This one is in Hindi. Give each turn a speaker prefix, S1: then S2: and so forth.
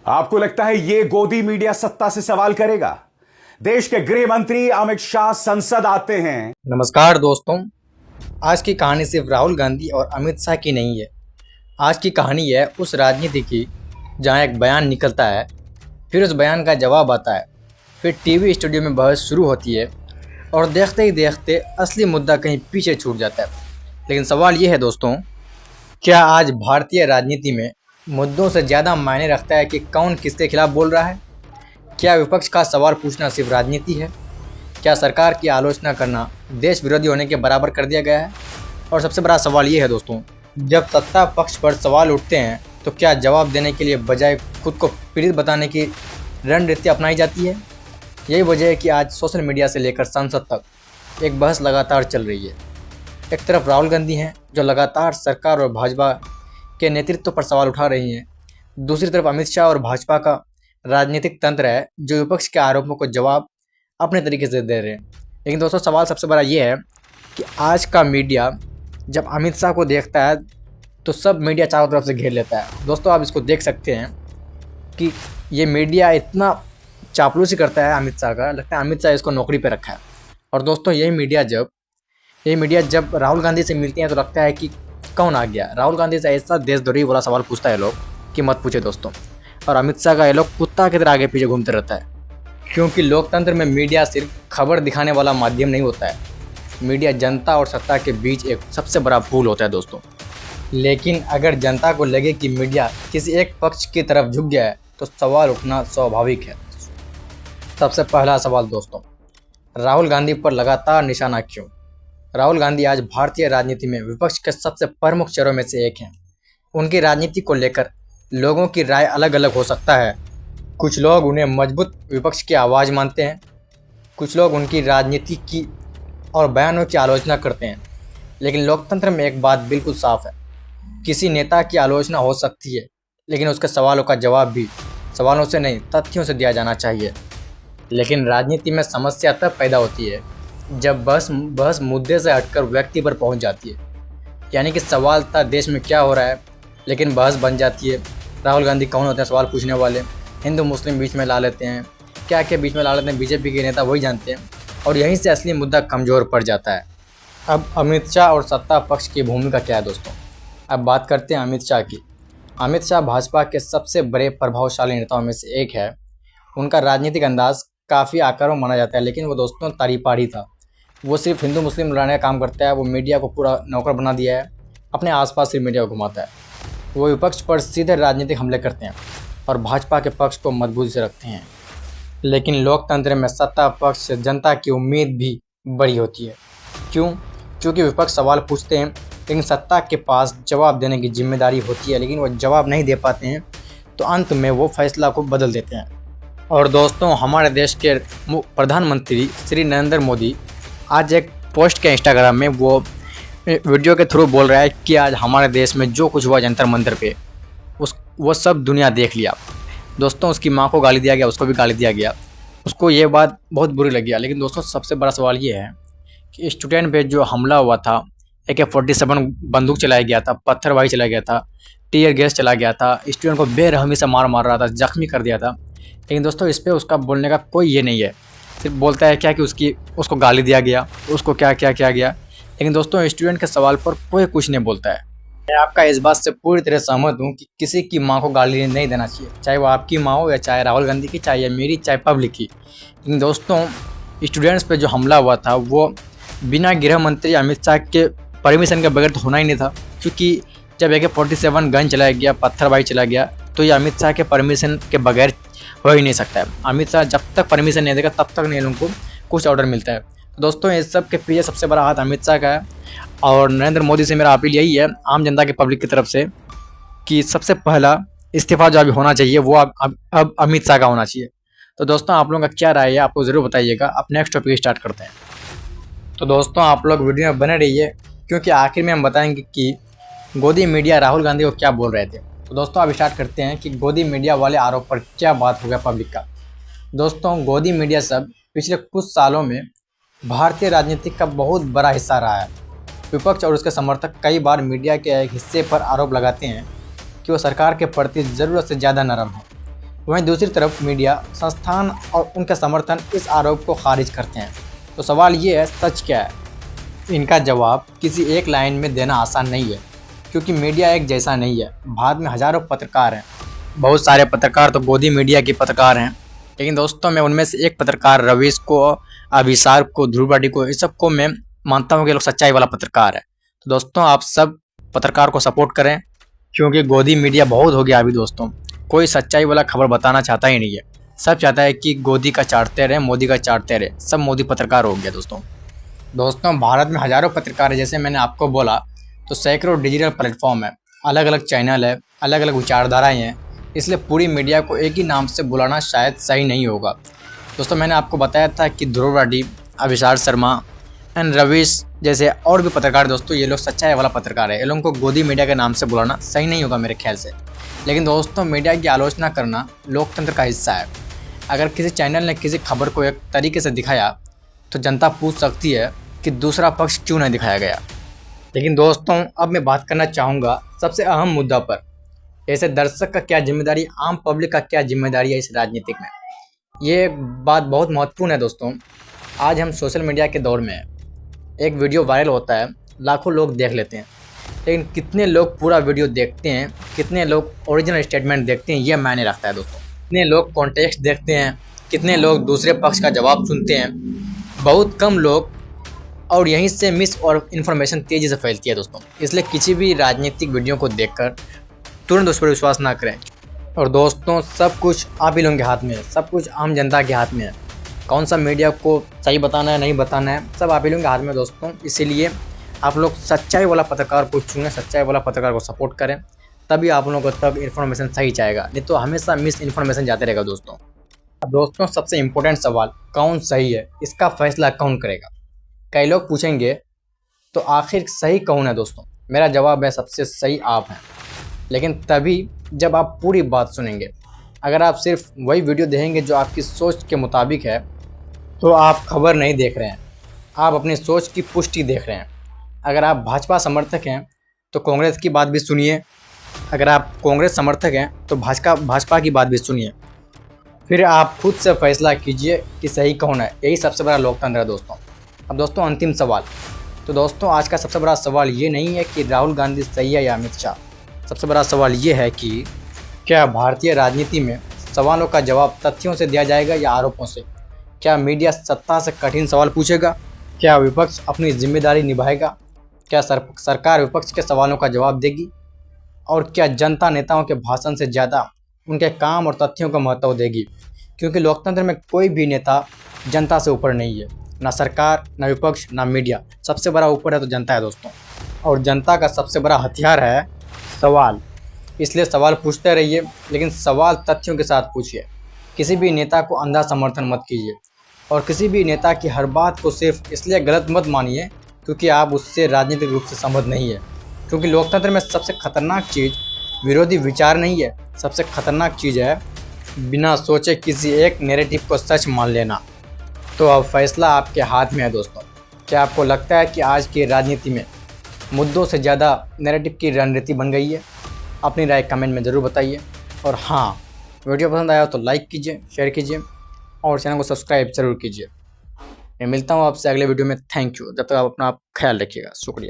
S1: आपको लगता है ये गोदी मीडिया सत्ता से सवाल करेगा? देश के गृह मंत्री अमित शाह संसद आते हैं।
S2: नमस्कार दोस्तों, आज की कहानी सिर्फ राहुल गांधी और अमित शाह की नहीं है। आज की कहानी है उस राजनीति की जहां एक बयान निकलता है, फिर उस बयान का जवाब आता है, फिर टीवी स्टूडियो में बहस शुरू होती है और देखते ही देखते असली मुद्दा कहीं पीछे छूट जाता है। लेकिन सवाल ये है दोस्तों, क्या आज भारतीय राजनीति में मुद्दों से ज़्यादा मायने रखता है कि कौन किसके खिलाफ बोल रहा है? क्या विपक्ष का सवाल पूछना सिर्फ राजनीति है? क्या सरकार की आलोचना करना देश विरोधी होने के बराबर कर दिया गया है? और सबसे बड़ा सवाल ये है दोस्तों, जब सत्ता पक्ष पर सवाल उठते हैं तो क्या जवाब देने के लिए बजाय खुद को पीड़ित बताने की रणनीति अपनाई जाती है? यही वजह है कि आज सोशल मीडिया से लेकर संसद तक एक बहस लगातार चल रही है। एक तरफ राहुल गांधी हैं जो लगातार सरकार और भाजपा के नेतृत्व पर सवाल उठा रही हैं, दूसरी तरफ अमित शाह और भाजपा का राजनीतिक तंत्र है जो विपक्ष के आरोपों को जवाब अपने तरीके से दे रहे हैं। लेकिन दोस्तों सवाल सबसे बड़ा ये है कि आज का मीडिया जब अमित शाह को देखता है तो सब मीडिया चारों तरफ से घेर लेता है। दोस्तों आप इसको देख सकते हैं कि ये मीडिया इतना चापलूसी करता है अमित शाह का, लगता है अमित शाह इसको नौकरी पर रखा है। और दोस्तों यही मीडिया जब राहुल गांधी से मिलती हैं तो लगता है कि कौन आ गया। राहुल गांधी से ऐसा देशद्रोही वाला सवाल पूछता है लोग कि मत पूछे दोस्तों। और अमित शाह का ये लोग कुत्ता की तरह आगे पीछे घूमते रहता है, क्योंकि लोकतंत्र में मीडिया सिर्फ खबर दिखाने वाला माध्यम नहीं होता है। मीडिया जनता और सत्ता के बीच एक सबसे बड़ा पुल होता है दोस्तों। लेकिन अगर जनता को लगे कि मीडिया किसी एक पक्ष की तरफ झुक गया है तो सवाल उठना स्वाभाविक है। सबसे पहला सवाल दोस्तों, राहुल गांधी पर लगातार निशाना क्यों? राहुल गांधी आज भारतीय राजनीति में विपक्ष के सबसे प्रमुख चेहरों में से एक हैं। उनकी राजनीति को लेकर लोगों की राय अलग अलग हो सकता है। कुछ लोग उन्हें मजबूत विपक्ष की आवाज़ मानते हैं, कुछ लोग उनकी राजनीति की और बयानों की आलोचना करते हैं। लेकिन लोकतंत्र में एक बात बिल्कुल साफ है, किसी नेता की आलोचना हो सकती है लेकिन उसके सवालों का जवाब भी सवालों से नहीं तथ्यों से दिया जाना चाहिए। लेकिन राजनीति में समस्या तब पैदा होती है जब बहस मुद्दे से हटकर व्यक्ति पर पहुंच जाती है। यानी कि सवाल था देश में क्या हो रहा है, लेकिन बहस बन जाती है राहुल गांधी कौन होते हैं सवाल पूछने वाले, हिंदू मुस्लिम बीच में ला लेते हैं, क्या क्या बीच में ला लेते हैं, बीजेपी के नेता वही जानते हैं। और यहीं से असली मुद्दा कमज़ोर पड़ जाता है। अब अमित शाह और सत्ता पक्ष की भूमिका क्या है दोस्तों? अब बात करते हैं अमित शाह की। अमित शाह भाजपा के सबसे बड़े प्रभावशाली नेताओं में से एक है। उनका राजनीतिक अंदाज काफ़ी आक्रामक माना जाता है, लेकिन वो दोस्तों तारीपाड़ी था। वो सिर्फ हिंदू मुस्लिम लड़ाने का काम करता है। वो मीडिया को पूरा नौकर बना दिया है, अपने आसपास से मीडिया को घुमाता है। वो विपक्ष पर सीधे राजनीतिक हमले करते हैं और भाजपा के पक्ष को मजबूती से रखते हैं। लेकिन लोकतंत्र में सत्ता पक्ष से जनता की उम्मीद भी बड़ी होती है। क्यों? क्योंकि विपक्ष सवाल पूछते हैं लेकिन सत्ता के पास जवाब देने की जिम्मेदारी होती है, लेकिन वो जवाब नहीं दे पाते हैं तो अंत में वो फैसला को बदल देते हैं। और दोस्तों हमारे देश के प्रधानमंत्री श्री नरेंद्र मोदी आज एक पोस्ट के इंस्टाग्राम में वो वीडियो के थ्रू बोल रहा है कि आज हमारे देश में जो कुछ हुआ जंतर मंतर पे वो सब दुनिया देख लिया। दोस्तों उसकी माँ को गाली दिया गया, उसको भी गाली दिया गया, उसको ये बात बहुत बुरी लगी। लेकिन दोस्तों सबसे बड़ा सवाल ये है कि स्टूडेंट पे जो हमला हुआ था, AK-47 बंदूक चलाया गया था, पत्थरबाजी चलाया गया था, टीयर गैस चला गया था, स्टूडेंट को बेरहमी से मार रहा था, जख्मी कर दिया था। लेकिन दोस्तों इस पर उसका बोलने का कोई ये नहीं है, सिर्फ बोलता है क्या कि उसको गाली दिया गया, उसको क्या क्या किया गया। लेकिन दोस्तों स्टूडेंट के सवाल पर कोई कुछ नहीं बोलता है। मैं आपका इस बात से पूरी तरह सहमत हूँ कि किसी की माँ को गाली नहीं देना चाहिए, चाहे वो आपकी माँ हो या चाहे राहुल गांधी की, चाहे मेरी, चाहे पब्लिक की। लेकिन दोस्तों स्टूडेंट्स पे जो हमला हुआ था वो बिना गृह मंत्री अमित शाह के परमिशन के बगैर तो होना ही नहीं था, क्योंकि जब AK-47 गन चलाया गया, पत्थरबाजी चला गया, तो ये अमित शाह के परमिशन के बगैर हो ही नहीं सकता है। अमित शाह जब तक परमिशन नहीं देगा तब तक नहीं उनको कुछ ऑर्डर मिलता है। तो दोस्तों इस सब के पीछे सबसे बड़ा हाथ अमित शाह का है। और नरेंद्र मोदी से मेरा अपील यही है आम जनता के पब्लिक की तरफ से कि सबसे पहला इस्तीफा जो अभी होना चाहिए वो अब अमित शाह का होना चाहिए। तो दोस्तों आप लोगों का क्या राय है आपको ज़रूर बताइएगा। अब नेक्स्ट टॉपिक स्टार्ट करते हैं। तो दोस्तों आप लोग वीडियो में बने रहिए, क्योंकि आखिर में हम बताएंगे कि गोदी मीडिया राहुल गांधी को क्या बोल रहे थे। तो दोस्तों अब स्टार्ट करते हैं कि गोदी मीडिया वाले आरोप पर क्या बात हो गया पब्लिक का। दोस्तों गोदी मीडिया सब पिछले कुछ सालों में भारतीय राजनीति का बहुत बड़ा हिस्सा रहा है। विपक्ष और उसके समर्थक कई बार मीडिया के एक हिस्से पर आरोप लगाते हैं कि वो सरकार के प्रति ज़रूरत से ज़्यादा नरम है। वहीं दूसरी तरफ मीडिया, संस्थान और उनके समर्थन इस आरोप को खारिज करते हैं। तो सवाल ये है, सच क्या है? इनका जवाब किसी एक लाइन में देना आसान नहीं है, क्योंकि मीडिया एक जैसा नहीं है। भारत में हज़ारों पत्रकार हैं। बहुत सारे पत्रकार तो गोदी मीडिया के पत्रकार हैं, लेकिन दोस्तों मैं उनमें से एक पत्रकार रवीश को, अभिसार को, ध्रुव राठी को, इस सबको मैं मानता हूँ कि ये लोग सच्चाई वाला पत्रकार है। तो दोस्तों आप सब पत्रकार को सपोर्ट करें, क्योंकि गोदी मीडिया बहुत हो गया अभी दोस्तों। कोई सच्चाई वाला खबर बताना चाहता ही नहीं है। सब चाहता है कि गोदी का चाटते रहे, मोदी का चाटते रहे। सब मोदी पत्रकार हो गया दोस्तों भारत में हज़ारों पत्रकार है, जैसे मैंने आपको बोला। तो सैकड़ों डिजिटल प्लेटफॉर्म है, अलग अलग चैनल है, अलग अलग विचारधाराएँ हैं। इसलिए पूरी मीडिया को एक ही नाम से बुलाना शायद सही नहीं होगा। दोस्तों मैंने आपको बताया था कि ध्रुव राठी, अभिसार शर्मा एंड रवीश जैसे और भी पत्रकार दोस्तों, ये लोग सच्चाई वाला पत्रकार है। ये लोगों को गोदी मीडिया के नाम से बुलाना सही नहीं होगा मेरे ख्याल से। लेकिन दोस्तों मीडिया की आलोचना करना लोकतंत्र का हिस्सा है। अगर किसी चैनल ने किसी खबर को एक तरीके से दिखाया तो जनता पूछ सकती है कि दूसरा पक्ष क्यों नहीं दिखाया गया। लेकिन दोस्तों अब मैं बात करना चाहूँगा सबसे अहम मुद्दा पर। ऐसे दर्शक का क्या जिम्मेदारी, आम पब्लिक का क्या जिम्मेदारी है इस राजनीतिक में। ये बात बहुत महत्वपूर्ण है दोस्तों। आज हम सोशल मीडिया के दौर में हैं। एक वीडियो वायरल होता है, लाखों लोग देख लेते हैं, लेकिन कितने लोग पूरा वीडियो देखते हैं, कितने लोग ओरिजिनल स्टेटमेंट देखते हैं, ये मायने रखता है दोस्तों। कितने लोग कॉन्टेक्स्ट देखते हैं, कितने लोग दूसरे पक्ष का जवाब सुनते हैं, बहुत कम लोग। और यहीं से मिस और इन्फॉर्मेशन तेज़ी से फैलती है दोस्तों। इसलिए किसी भी राजनीतिक वीडियो को देखकर तुरंत उस पर विश्वास ना करें। और दोस्तों सब कुछ आप ही लोगों के हाथ में है, सब कुछ आम जनता के हाथ में है। कौन सा मीडिया को सही बताना है, नहीं बताना है, सब आप ही लोगों के हाथ में दोस्तों। इसीलिए आप लोग सच्चाई वाला पत्रकार को चुनें, सच्चाई वाला पत्रकार को सपोर्ट करें, तभी आप लोगों को तब इन्फॉर्मेशन सही जाएगा। नहीं तो हमेशा मिस इन्फॉर्मेशन जाते रहेगा दोस्तों। अब दोस्तों सबसे इम्पोर्टेंट सवाल, कौन सही है, इसका फैसला कौन करेगा? कई लोग पूछेंगे तो आखिर सही कौन है दोस्तों? मेरा जवाब है सबसे सही आप हैं, लेकिन तभी जब आप पूरी बात सुनेंगे। अगर आप सिर्फ वही वीडियो देखेंगे जो आपकी सोच के मुताबिक है, तो आप खबर नहीं देख रहे हैं, आप अपनी सोच की पुष्टि देख रहे हैं। अगर आप भाजपा समर्थक हैं तो कांग्रेस की बात भी सुनिए, अगर आप कांग्रेस समर्थक हैं तो भाजपा की बात भी सुनिए। फिर आप खुद से फैसला कीजिए कि सही कौन है। यही सबसे बड़ा लोकतंत्र है दोस्तों। अब दोस्तों अंतिम सवाल। तो दोस्तों आज का सबसे बड़ा सवाल ये नहीं है कि राहुल गांधी सही है या अमित शाह। सबसे बड़ा सवाल ये है कि क्या भारतीय राजनीति में सवालों का जवाब तथ्यों से दिया जाएगा या आरोपों से? क्या मीडिया सत्ता से कठिन सवाल पूछेगा? क्या विपक्ष अपनी जिम्मेदारी निभाएगा? क्या सरकार विपक्ष के सवालों का जवाब देगी? और क्या जनता नेताओं के भाषण से ज़्यादा उनके काम और तथ्यों को महत्व देगी? क्योंकि लोकतंत्र में कोई भी नेता जनता से ऊपर नहीं है, ना सरकार, ना विपक्ष, ना मीडिया। सबसे बड़ा ऊपर है तो जनता है दोस्तों। और जनता का सबसे बड़ा हथियार है सवाल। इसलिए सवाल पूछते रहिए, लेकिन सवाल तथ्यों के साथ पूछिए। किसी भी नेता को अंधा समर्थन मत कीजिए, और किसी भी नेता की हर बात को सिर्फ इसलिए गलत मत मानिए क्योंकि आप उससे राजनीतिक रूप से सहमत नहीं है। क्योंकि लोकतंत्र में सबसे खतरनाक चीज़ विरोधी विचार नहीं है, सबसे खतरनाक चीज़ है बिना सोचे किसी एक नैरेटिव को सच मान लेना। तो अब फैसला आपके हाथ में है दोस्तों। क्या आपको लगता है कि आज की राजनीति में मुद्दों से ज़्यादा नैरेटिव की रणनीति बन गई है? अपनी राय कमेंट में ज़रूर बताइए। और हाँ, वीडियो पसंद आया तो लाइक कीजिए, शेयर कीजिए और चैनल को सब्सक्राइब ज़रूर कीजिए। मैं मिलता हूँ आपसे अगले वीडियो में। Thank you. जब तक आप अपना ख्याल रखिएगा। शुक्रिया।